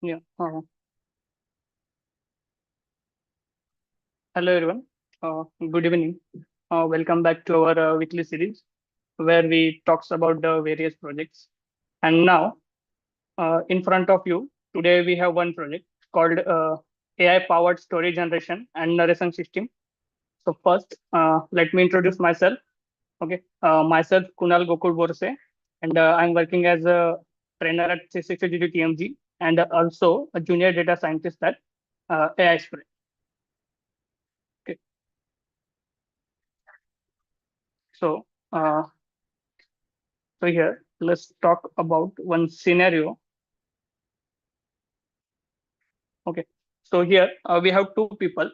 Yeah. Hello, everyone. Good evening. Welcome back to our weekly series where we talks about the various projects. And now, in front of you, today we have one project called AI-powered story generation and narration system. So first, let me introduce myself. Okay, myself Kunal Gokul Borse, and I'm working as a trainer at 360DigiTMG and also a junior data scientist at AiSPRY. Okay, so. So here, let's talk about one scenario. Okay. So here we have two people,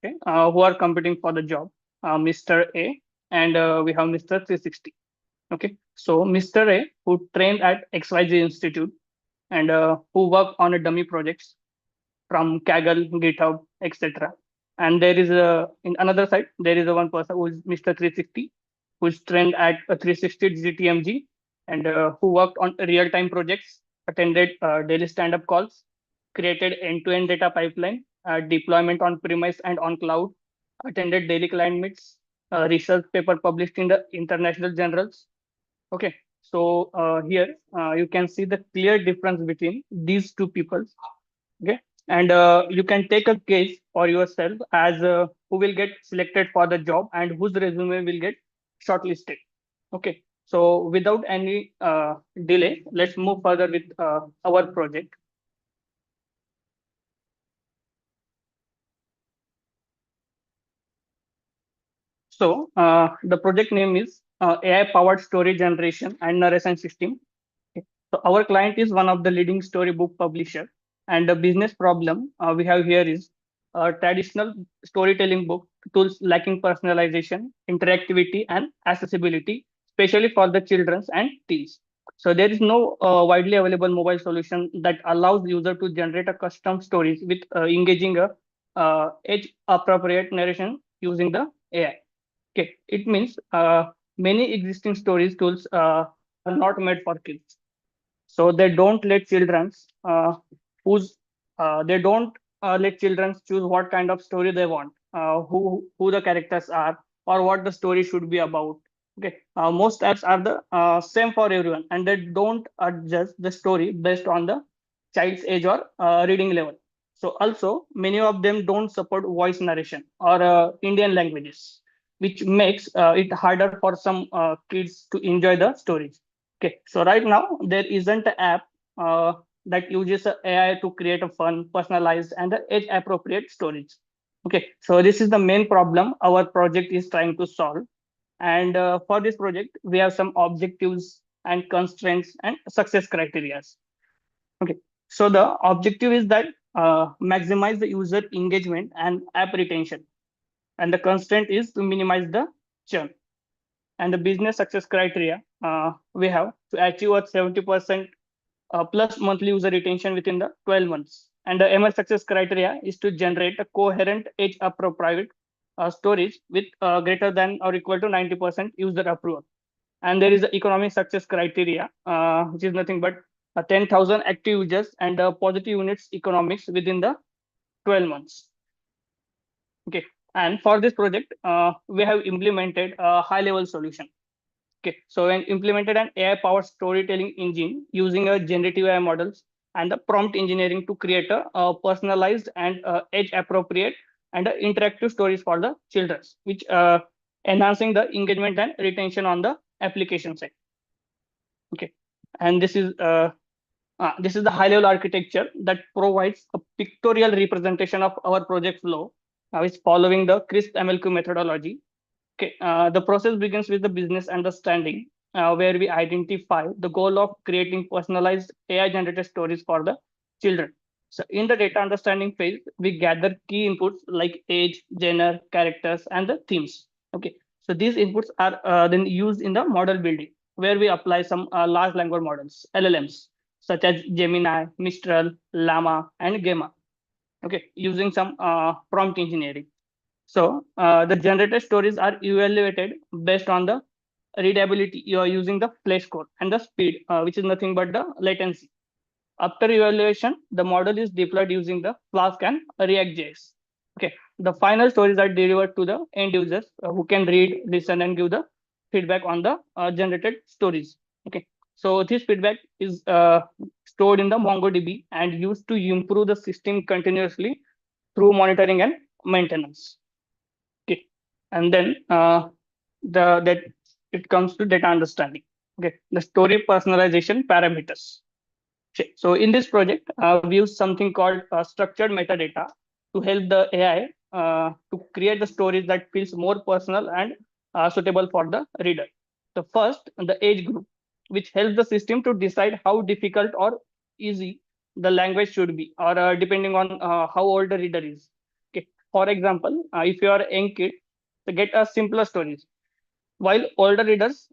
okay, who are competing for the job, Mr. A and we have Mr. 360. Okay. So Mr. A, who trained at XYZ Institute and who worked on a dummy projects from Kaggle, GitHub, etc. And there is in another side, there is a one person who is Mr. 360, who is trained at a 360 GTMG and who worked on real-time projects, attended daily stand-up calls, created end-to-end data pipeline, deployment on premise and on cloud, attended daily client meets, research paper published in the international journals. Okay, so here you can see the clear difference between these two people. Okay, and you can take a case for yourself as who will get selected for the job and whose resume will get shortlisted. Okay, so without any delay, let's move further with our project. So the project name is AI powered story generation and narration system. Okay. So our client is one of the leading storybook publisher, and the business problem we have here is traditional storytelling book tools lacking personalization, interactivity, and accessibility, especially for the children and teens. So there is no widely available mobile solution that allows user to generate a custom stories with engaging a age appropriate narration using the AI. Okay, it means many existing storage tools are not made for kids, so they don't let children who's they don't let children choose what kind of story they want, who the characters are, or what the story should be about. Okay, most apps are the same for everyone, and they don't adjust the story based on the child's age or reading level. So also many of them don't support voice narration or Indian languages, which makes it harder for some kids to enjoy the stories. Okay, so right now there isn't an app that uses AI to create a fun, personalized, and age-appropriate stories. Okay, so this is the main problem our project is trying to solve. And for this project, we have some objectives and constraints and success criteria. Okay, so the objective is that maximize the user engagement and app retention, and the constraint is to minimize the churn. And the business success criteria we have to achieve a 70% plus monthly user retention within the 12 months. And the ML success criteria is to generate a coherent age appropriate storage with greater than or equal to 90% user approval. And there is the economic success criteria, which is nothing but 10,000 active users and positive units economics within the 12 months. Okay, and for this project, we have implemented a high-level solution. Okay, so when implemented an AI-powered storytelling engine using a generative AI models and the prompt engineering to create a personalized and age-appropriate and interactive stories for the children, which enhancing the engagement and retention on the application side. Okay, and this is the high-level architecture that provides a pictorial representation of our project flow, which following the CRISP MLQ methodology. Okay, the process begins with the business understanding, where we identify the goal of creating personalized AI-generated stories for the children. So in the data understanding phase, we gather key inputs like age, gender, characters, and the themes. Okay, so these inputs are then used in the model building, where we apply some large language models, LLMs, such as Gemini, Mistral, Llama, and Gamma. Okay, using some prompt engineering. So the generated stories are evaluated based on the readability you are using the play score and the speed, which is nothing but the latency. After evaluation, the model is deployed using the Flask and React.js. Okay, the final stories are delivered to the end users who can read, listen, and give the feedback on the generated stories. Okay, so this feedback is stored in the MongoDB and used to improve the system continuously through monitoring and maintenance. Okay, and then the that it comes to data understanding. Okay, the story personalization parameters. Okay, so in this project, we use something called structured metadata to help the AI to create the stories that feels more personal and suitable for the reader. The first, the age group, which helps the system to decide how difficult or easy the language should be, or depending on how old the reader is. Okay. For example, if you are a young kid, to get a simpler stories, while older readers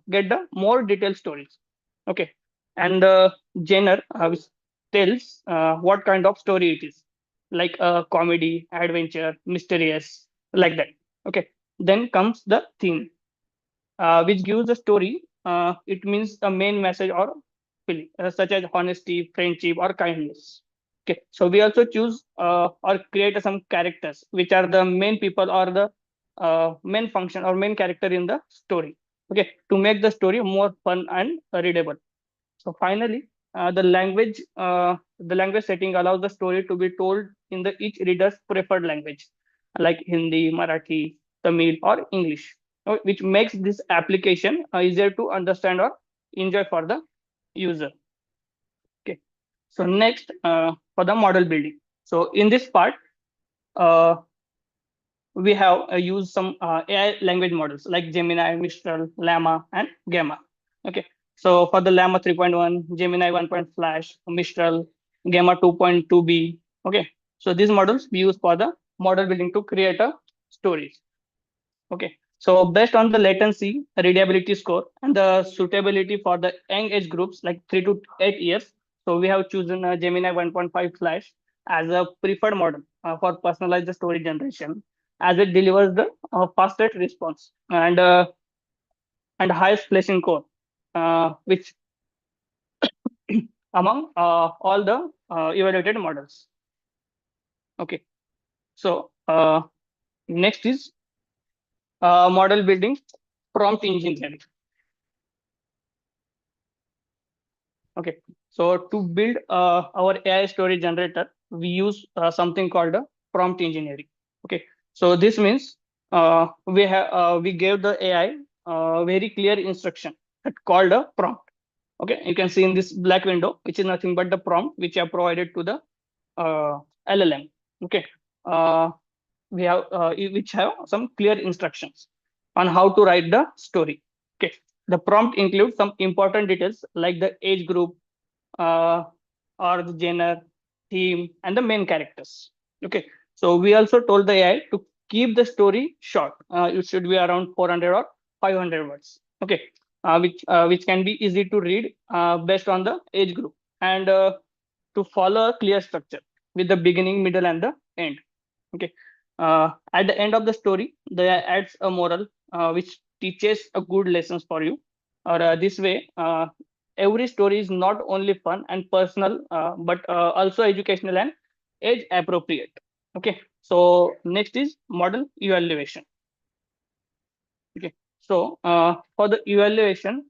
get the more detailed stories. Okay, and the genre which tells what kind of story it is, like comedy, adventure, mysterious, like that. Okay, then comes the theme, which gives the story. It means the main message or feeling, such as honesty, friendship, or kindness. Okay, so we also choose or create some characters, which are the main people or the main function or main character in the story. Okay, to make the story more fun and readable. So finally, the language setting allows the story to be told in the each reader's preferred language, like Hindi, Marathi, Tamil, or English, which makes this application easier to understand or enjoy for the user. Okay. So next, for the model building. So in this part, uh, we have used some AI language models like Gemini, Mistral, Llama, and Gamma. Okay, so for the Llama 3.1, Gemini 1. Flash, Mistral, Gamma 2.2b. Okay, so these models we use for the model building to create a stories. Okay, so based on the latency, readability score, and the suitability for the young age groups like 3 to 8 years, so we have chosen Gemini 1.5 Flash as a preferred model for personalized story generation, as it delivers the fastest response and highest placing score, which among all the evaluated models. Okay, so next is model building prompt engineering. Okay, so to build our AI story generator, we use something called a prompt engineering. Okay, so this means we gave the AI very clear instruction that called a prompt. Okay, you can see in this black window, which is nothing but the prompt which I provided to the LLM. Okay, uh, we have which have some clear instructions on how to write the story. Okay, the prompt includes some important details like the age group, uh, or the genre, theme, and the main characters. Okay, so we also told the AI to keep the story short. It should be around 400 or 500 words. Okay, which can be easy to read based on the age group, and to follow a clear structure with the beginning, middle, and the end. Okay, at the end of the story, the AI adds a moral which teaches a good lessons for you. Or this way, every story is not only fun and personal, but also educational and age appropriate. Okay, so next is model evaluation. Okay, so for the evaluation,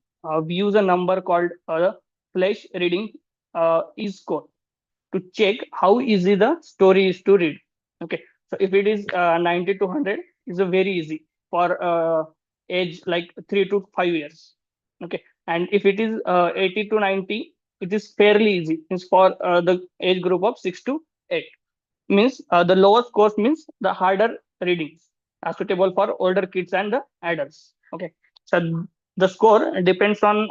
we use a number called flash reading is score to check how easy the story is to read. Okay, so if it is 90 to 100, it's a very easy for age like 3 to 5 years. Okay, and if it is 80 to 90, it is fairly easy. It's for the age group of 6 to 8. Means the lower scores means the harder readings are suitable for older kids and the adults. Okay, so the score depends on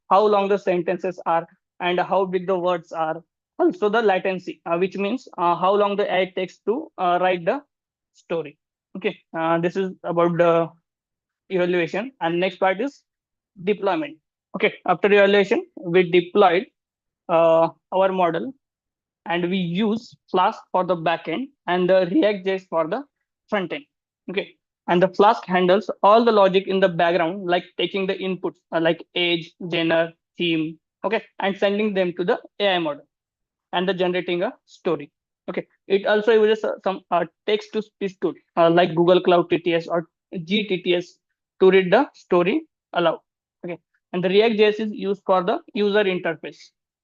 how long the sentences are and how big the words are. Also the latency, which means how long the AI takes to write the story. Okay, this is about the evaluation, and next part is deployment. Okay, after evaluation, we deployed our model and we use Flask for the backend and the React.js for the front end. Okay, and the Flask handles all the logic in the background, like taking the inputs like age, genre, theme. okay, and sending them to the AI model and the generating a story. Okay, it also uses some text to speech tool like Google Cloud TTS or GTTS to read the story aloud. Okay, and the React JS is used for the user interface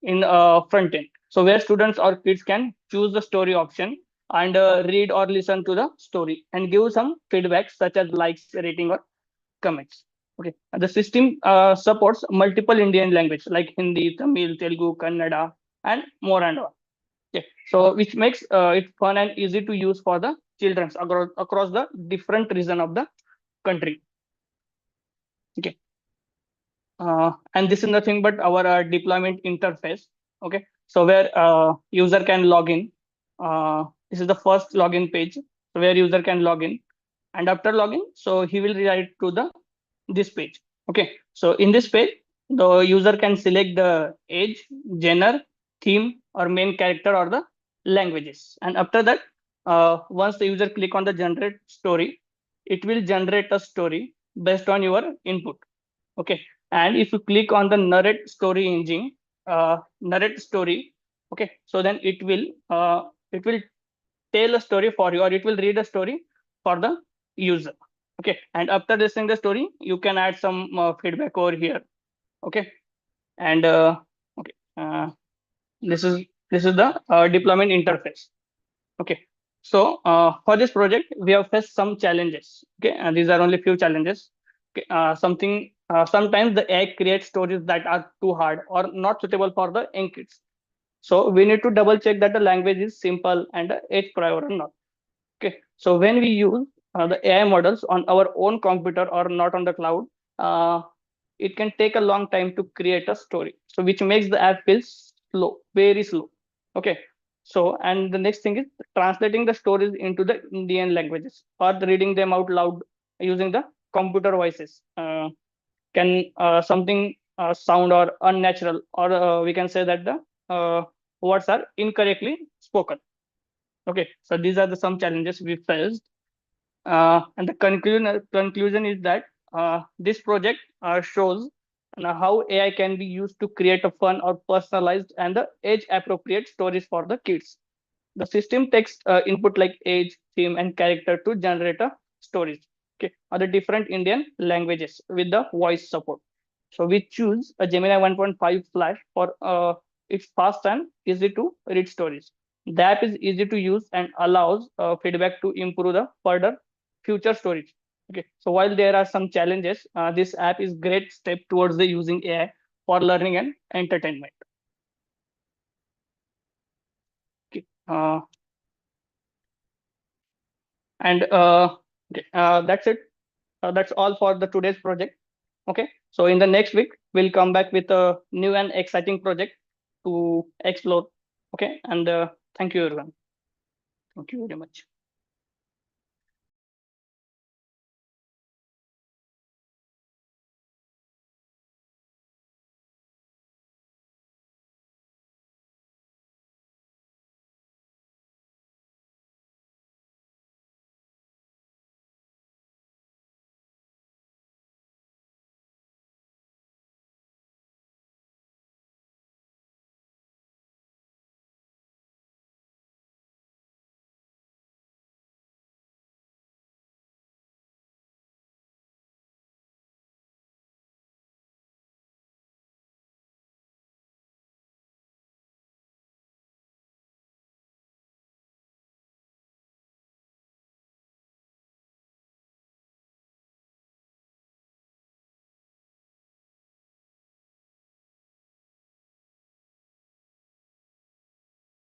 in front end. So where students or kids can choose the story option and read or listen to the story and give some feedback such as likes, rating, or comments. Okay, the system supports multiple Indian language like Hindi, Tamil, Telugu, Kannada, and more and more. Okay, so which makes it fun and easy to use for the children across the different region of the country. Okay, and this is nothing but our deployment interface. Okay, so where user can log in. This is the first login page where user can log in, and after login, so he will write to the this page. Okay, so in this page, the user can select the age, gender, theme, or main character or the languages. And after that, once the user click on the generate story, it will generate a story based on your input. Okay, and if you click on the narrate story engine, narrate story, okay, so then it will tell a story for you, or it will read a story for the user. Okay, and after listening the story, you can add some feedback over here. Okay, and okay, this is the deployment interface. Okay, so for this project, we have faced some challenges. Okay, and these are only few challenges. Okay, sometimes the AI creates stories that are too hard or not suitable for the young kids. So we need to double check that the language is simple and age prior or not. Okay, so when we use the AI models on our own computer or not on the cloud, uh, it can take a long time to create a story. So which makes the app feel slow, very slow. Okay, so and the next thing is translating the stories into the Indian languages or reading them out loud using the computer voices. Can something sound or unnatural, or we can say that the words are incorrectly spoken. Okay, so these are the some challenges we faced, and the conclusion is that this project shows how AI can be used to create a fun or personalized and the age appropriate stories for the kids. The system takes input like age, theme, and character to generate a stories. Okay, are the different Indian languages with the voice support. So we choose a Gemini 1.5 Flash for its fast and easy to read stories. The app is easy to use and allows feedback to improve the further future stories. Okay, so while there are some challenges, this app is great step towards the using AI for learning and entertainment. Okay, and okay, that's it. That's all for the today's project. Okay, so in the next week we'll come back with a new and exciting project to explore. Okay, and thank you everyone. Thank you very much.